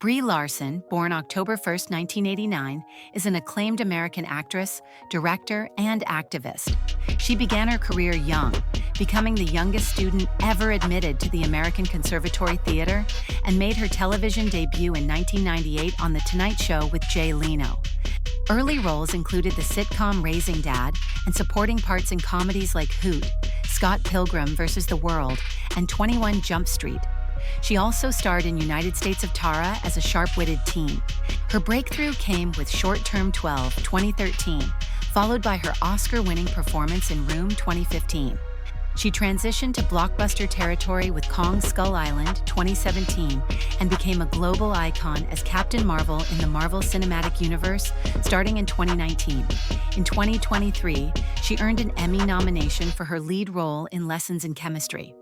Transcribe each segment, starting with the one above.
Brie Larson, born October 1st, 1989, is an acclaimed American actress, director, and activist. She began her career young, becoming the youngest student ever admitted to the American Conservatory Theater, and made her television debut in 1998 on The Tonight Show with Jay Leno. Early roles included the sitcom Raising Dad and supporting parts in comedies like Hoot, Scott Pilgrim vs. the World, and 21 Jump Street. She also starred in United States of Tara as a sharp-witted teen. Her breakthrough came with Short Term 12, 2013, followed by her Oscar-winning performance in Room 2015. She transitioned to blockbuster territory with Kong Skull Island 2017 and became a global icon as Captain Marvel in the Marvel Cinematic Universe starting in 2019. In 2023, she earned an Emmy nomination for her lead role in Lessons in Chemistry.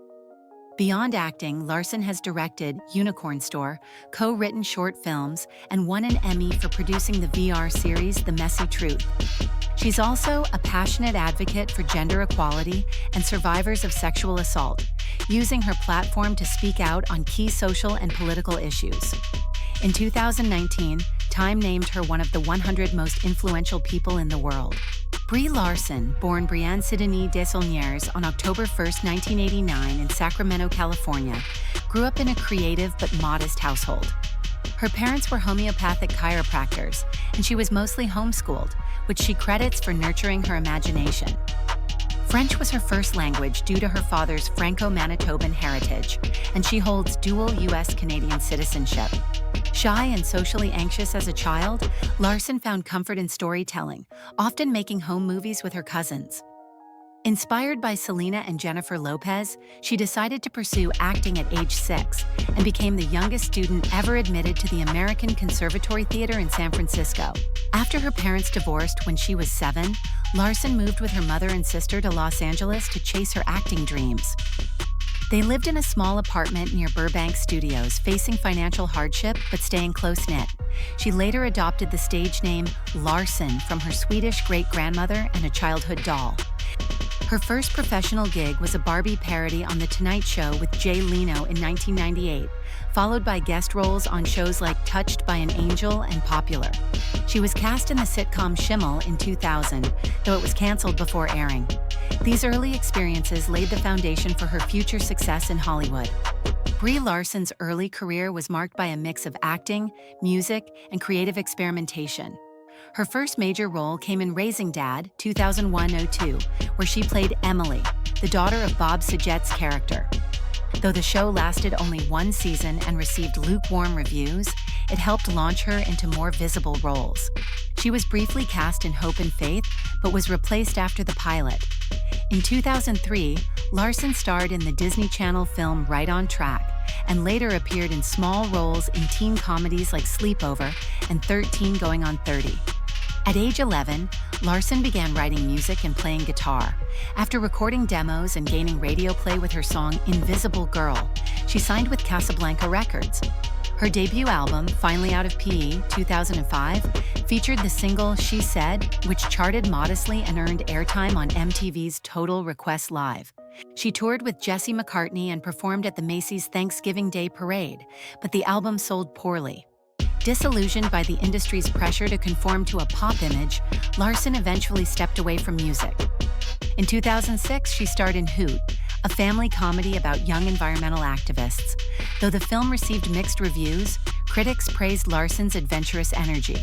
Beyond acting, Larson has directed Unicorn Store, co-written short films, and won an Emmy for producing the VR series The Messy Truth. She's also a passionate advocate for gender equality and survivors of sexual assault, using her platform to speak out on key social and political issues. In 2019, Time named her one of the 100 most influential people in the world. Brie Larson, born Brianne Sidonie Desaulniers on October 1st, 1989 in Sacramento, California, grew up in a creative but modest household. Her parents were homeopathic chiropractors, and she was mostly homeschooled, which she credits for nurturing her imagination. French was her first language due to her father's Franco-Manitoban heritage, and she holds dual U.S.-Canadian citizenship. Shy and socially anxious as a child, Larson found comfort in storytelling, often making home movies with her cousins. Inspired by Selena and Jennifer Lopez, she decided to pursue acting at age 6 and became the youngest student ever admitted to the American Conservatory Theater in San Francisco. After her parents divorced when she was 7, Larson moved with her mother and sister to Los Angeles to chase her acting dreams. They lived in a small apartment near Burbank Studios, facing financial hardship but staying close-knit. She later adopted the stage name Larson from her Swedish great-grandmother and a childhood doll. Her first professional gig was a Barbie parody on The Tonight Show with Jay Leno in 1998, followed by guest roles on shows like Touched by an Angel and Popular. She was cast in the sitcom Schimmel in 2000, though it was canceled before airing. These early experiences laid the foundation for her future success in Hollywood. Brie Larson's early career was marked by a mix of acting, music, and creative experimentation. Her first major role came in Raising Dad, 2001-02, where she played Emily, the daughter of Bob Saget's character. Though the show lasted only one season and received lukewarm reviews, it helped launch her into more visible roles. She was briefly cast in Hope and Faith, but was replaced after the pilot. In 2003, Larson starred in the Disney Channel film Right on Track, and later appeared in small roles in teen comedies like Sleepover and 13 Going on 30. At age 11, Larson began writing music and playing guitar. After recording demos and gaining radio play with her song Invisible Girl, she signed with Casablanca Records. Her debut album, Finally Out of PE, 2005, featured the single She Said, which charted modestly and earned airtime on MTV's Total Request Live. She toured with Jesse McCartney and performed at the Macy's Thanksgiving Day Parade, but the album sold poorly. Disillusioned by the industry's pressure to conform to a pop image, Larson eventually stepped away from music. In 2006, she starred in Hoot, a family comedy about young environmental activists. Though the film received mixed reviews, critics praised Larson's adventurous energy.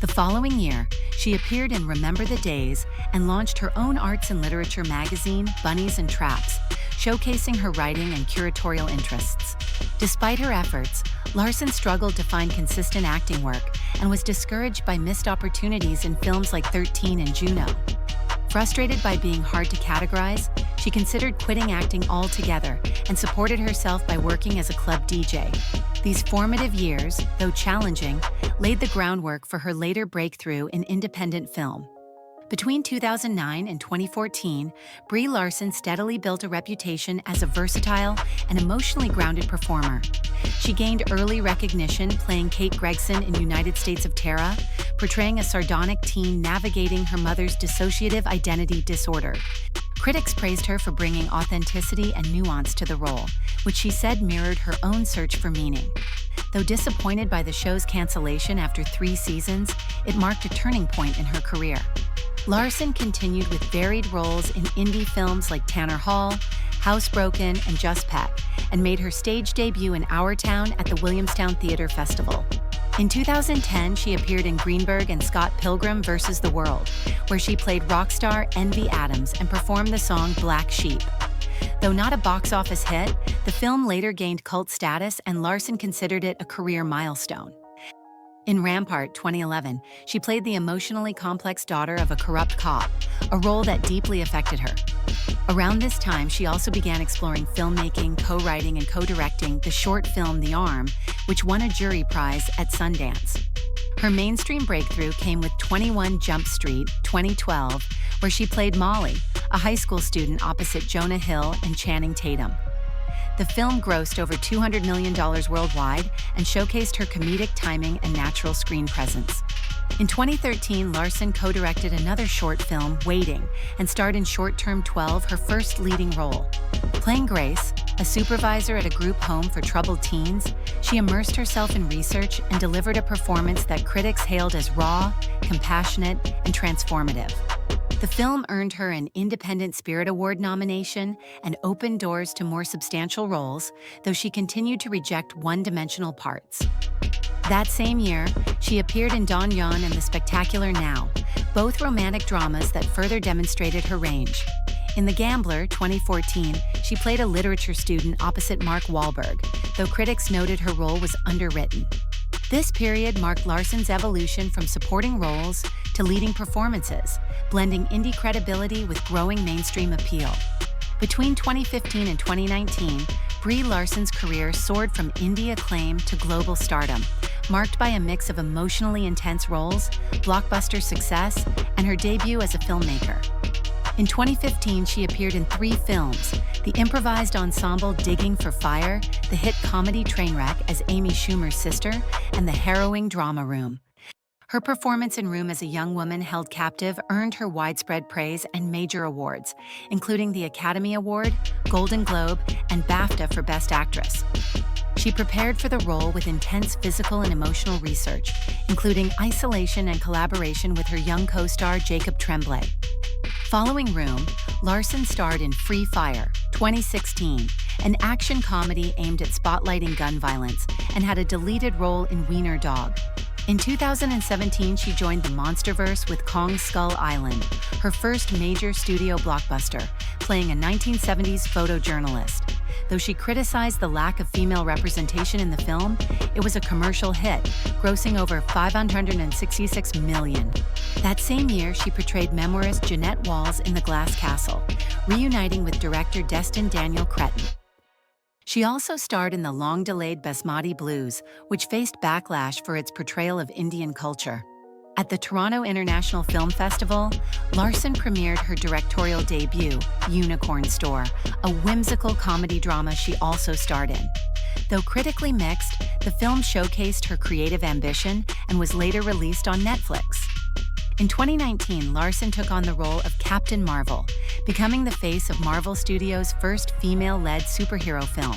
The following year, she appeared in Remember the Days and launched her own arts and literature magazine, Bunnies and Traps, showcasing her writing and curatorial interests. Despite her efforts, Larson struggled to find consistent acting work and was discouraged by missed opportunities in films like 13 and Juno. Frustrated by being hard to categorize, she considered quitting acting altogether and supported herself by working as a club DJ. These formative years, though challenging, laid the groundwork for her later breakthrough in independent film. Between 2009 and 2014, Brie Larson steadily built a reputation as a versatile and emotionally grounded performer. She gained early recognition playing Kate Gregson in United States of Tara, portraying a sardonic teen navigating her mother's dissociative identity disorder. Critics praised her for bringing authenticity and nuance to the role, which she said mirrored her own search for meaning. Though disappointed by the show's cancellation after 3 seasons, it marked a turning point in her career. Larson continued with varied roles in indie films like Tanner Hall, Housebroken, and Just Pet, and made her stage debut in Our Town at the Williamstown Theatre Festival. In 2010, she appeared in Greenberg and Scott Pilgrim vs. the World, where she played rock star Envy Adams and performed the song Black Sheep. Though not a box office hit, the film later gained cult status and Larson considered it a career milestone. In Rampart 2011, she played the emotionally complex daughter of a corrupt cop, a role that deeply affected her. Around this time, she also began exploring filmmaking, co-writing, and co-directing the short film The Arm, which won a jury prize at Sundance. Her mainstream breakthrough came with 21 Jump Street, 2012, where she played Molly, a high school student opposite Jonah Hill and Channing Tatum. The film grossed over $200 million worldwide and showcased her comedic timing and natural screen presence. In 2013, Larson co-directed another short film, Waiting, and starred in Short Term 12, her first leading role. Playing Grace, a supervisor at a group home for troubled teens, she immersed herself in research and delivered a performance that critics hailed as raw, compassionate, and transformative. The film earned her an Independent Spirit Award nomination and opened doors to more substantial roles, though she continued to reject one-dimensional parts. That same year, she appeared in Don Jon and The Spectacular Now, both romantic dramas that further demonstrated her range. In The Gambler, 2014, she played a literature student opposite Mark Wahlberg, though critics noted her role was underwritten. This period marked Larson's evolution from supporting roles to leading performances, blending indie credibility with growing mainstream appeal. Between 2015 and 2019, Brie Larson's career soared from indie acclaim to global stardom, marked by a mix of emotionally intense roles, blockbuster success, and her debut as a filmmaker. In 2015, she appeared in 3 films: the improvised ensemble Digging for Fire, the hit comedy Trainwreck as Amy Schumer's sister, and the harrowing drama Room. Her performance in Room as a young woman held captive earned her widespread praise and major awards, including the Academy Award, Golden Globe, and BAFTA for Best Actress. She prepared for the role with intense physical and emotional research, including isolation and collaboration with her young co-star Jacob Tremblay. Following Room, Larson starred in Free Fire, 2016, an action comedy aimed at spotlighting gun violence, and had a deleted role in Wiener Dog. In 2017, she joined the Monsterverse with Kong Skull Island, her first major studio blockbuster, playing a 1970s photojournalist. Though she criticized the lack of female representation in the film, it was a commercial hit, grossing over $566 million. That same year, she portrayed memoirist Jeanette Walls in The Glass Castle, reuniting with director Destin Daniel Cretton. She also starred in the long-delayed Basmati Blues, which faced backlash for its portrayal of Indian culture. At the Toronto International Film Festival, Larson premiered her directorial debut, Unicorn Store, a whimsical comedy drama she also starred in. Though critically mixed, the film showcased her creative ambition and was later released on Netflix. In 2019, Larson took on the role of Captain Marvel, becoming the face of Marvel Studios' first female-led superhero film.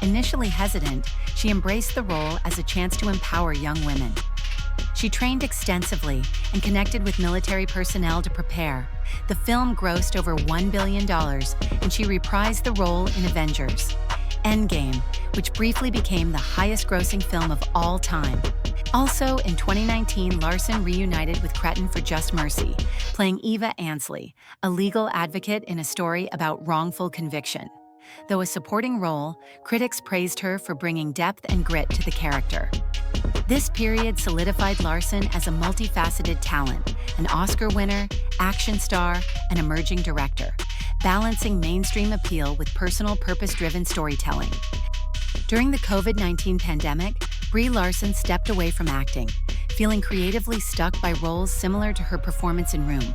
Initially hesitant, she embraced the role as a chance to empower young women. She trained extensively and connected with military personnel to prepare. The film grossed over $1 billion, and she reprised the role in Avengers: Endgame, which briefly became the highest-grossing film of all time. Also, in 2019, Larson reunited with Cretton for Just Mercy, playing Eva Ansley, a legal advocate in a story about wrongful conviction. Though a supporting role, critics praised her for bringing depth and grit to the character. This period solidified Larson as a multifaceted talent, an Oscar winner, action star, and emerging director, balancing mainstream appeal with personal purpose-driven storytelling. During the COVID-19 pandemic, Brie Larson stepped away from acting, feeling creatively stuck by roles similar to her performance in Room.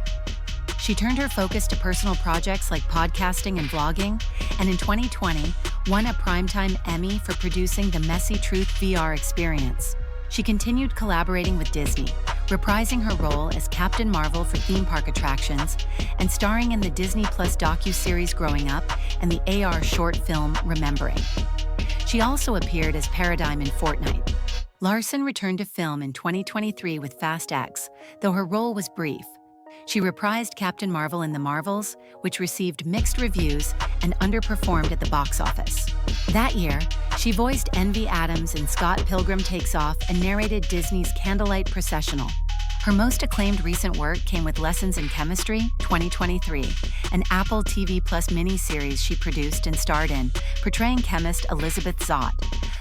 She turned her focus to personal projects like podcasting and vlogging, and in 2020, won a Primetime Emmy for producing the Messy Truth VR experience. She continued collaborating with Disney, reprising her role as Captain Marvel for theme park attractions, and starring in the Disney Plus docuseries Growing Up and the AR short film Remembering. She also appeared as Paradigm in Fortnite. Larson returned to film in 2023 with Fast X, though her role was brief. She reprised Captain Marvel in The Marvels, which received mixed reviews and underperformed at the box office. That year, she voiced Envy Adams in Scott Pilgrim Takes Off and narrated Disney's Candlelight Processional. Her most acclaimed recent work came with Lessons in Chemistry, 2023, an Apple TV Plus miniseries she produced and starred in, portraying chemist Elizabeth Zott.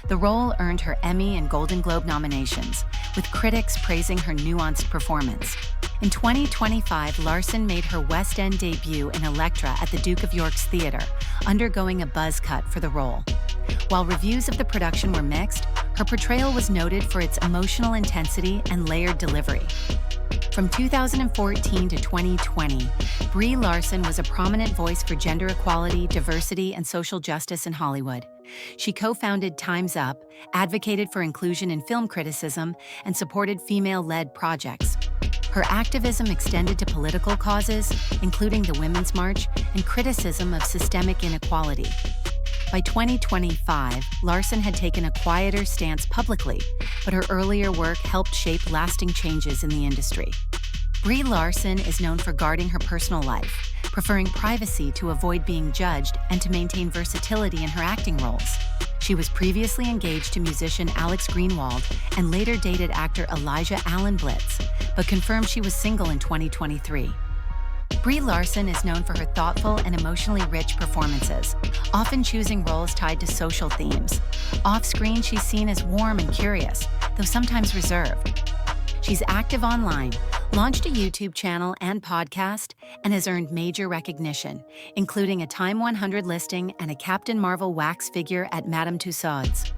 The role earned her Emmy and Golden Globe nominations, with critics praising her nuanced performance. In 2025, Larson made her West End debut in Elektra at the Duke of York's Theatre, undergoing a buzz cut for the role. While reviews of the production were mixed, her portrayal was noted for its emotional intensity and layered delivery. From 2014 to 2020, Brie Larson was a prominent voice for gender equality, diversity, and social justice in Hollywood. She co-founded Time's Up, advocated for inclusion in film criticism, and supported female-led projects. Her activism extended to political causes, including the Women's March and criticism of systemic inequality. By 2025, Larson had taken a quieter stance publicly, but her earlier work helped shape lasting changes in the industry. Brie Larson is known for guarding her personal life, preferring privacy to avoid being judged and to maintain versatility in her acting roles. She was previously engaged to musician Alex Greenwald and later dated actor Elijah Allen Blitz, but confirmed she was single in 2023. Brie Larson is known for her thoughtful and emotionally rich performances, often choosing roles tied to social themes. Off-screen, she's seen as warm and curious, though sometimes reserved. She's active online, launched a YouTube channel and podcast, and has earned major recognition, including a Time 100 listing and a Captain Marvel wax figure at Madame Tussauds.